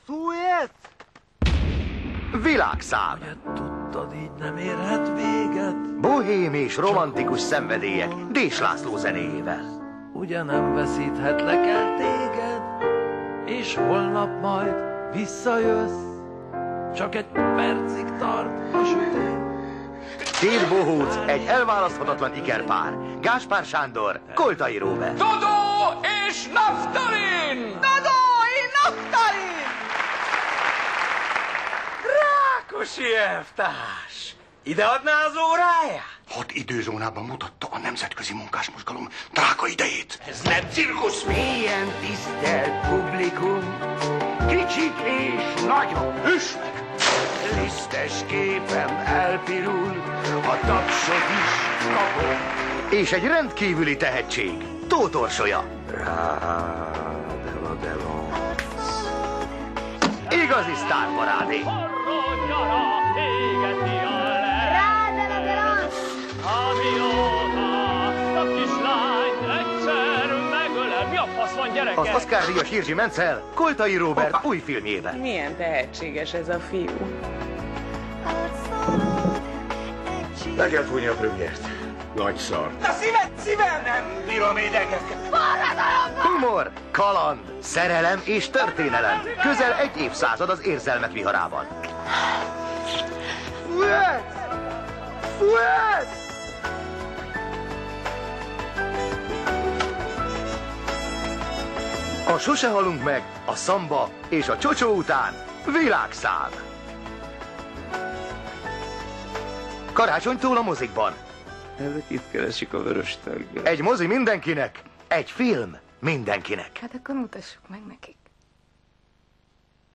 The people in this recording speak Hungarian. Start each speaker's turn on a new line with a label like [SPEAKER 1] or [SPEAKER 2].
[SPEAKER 1] Szújját!
[SPEAKER 2] Világszám.
[SPEAKER 3] Tudtad, így nem érhet véget.
[SPEAKER 2] Bohém és romantikus szenvedélyek Dés László zenéjével.
[SPEAKER 3] Ugye nem veszíthetlek el téged, és holnap majd visszajössz. Csak egy percig tart a sötét.
[SPEAKER 2] Két bohóc, egy elválaszthatatlan ikerpár. Gáspár Sándor, Koltai Róbert.
[SPEAKER 4] Dodó és Naftalin!
[SPEAKER 1] Dodó és Naftalin!
[SPEAKER 4] Rákosi elvtárs! Ide adná az óráját?
[SPEAKER 5] 6 időzónában mutatta a nemzetközi munkásmozgalom drága idejét.
[SPEAKER 4] Ez nem cirkusz!
[SPEAKER 6] Mélyen tisztelt publikum, kicsik és nagyok,
[SPEAKER 4] Hüsnek!
[SPEAKER 6] lisztes képem elpirul, a tapsot is kapom.
[SPEAKER 2] És egy rendkívüli tehetség, Tóth Orsolya. Igazi sztárparádé. Az Oscar-díjas Jirzsi Menccel, Koltai Róbert új filmjében.
[SPEAKER 7] Milyen tehetséges ez a fiú.
[SPEAKER 5] Le kell fújni a prügért. Nagy szar.
[SPEAKER 1] A szívem! Nem bírom idegeket.
[SPEAKER 2] Humor, kaland, szerelem és történelem. Közel egy évszázad az érzelmek viharában.
[SPEAKER 1] Fújját! Fújját!
[SPEAKER 2] A Sose halunk meg, a Szamba és a Csocsó után Világszám. Karácsonytól a mozikban.
[SPEAKER 8] Ezek itt keresik a vörös tölgyet.
[SPEAKER 2] Egy mozi mindenkinek, egy film mindenkinek.
[SPEAKER 9] Hát akkor mutassuk meg nekik.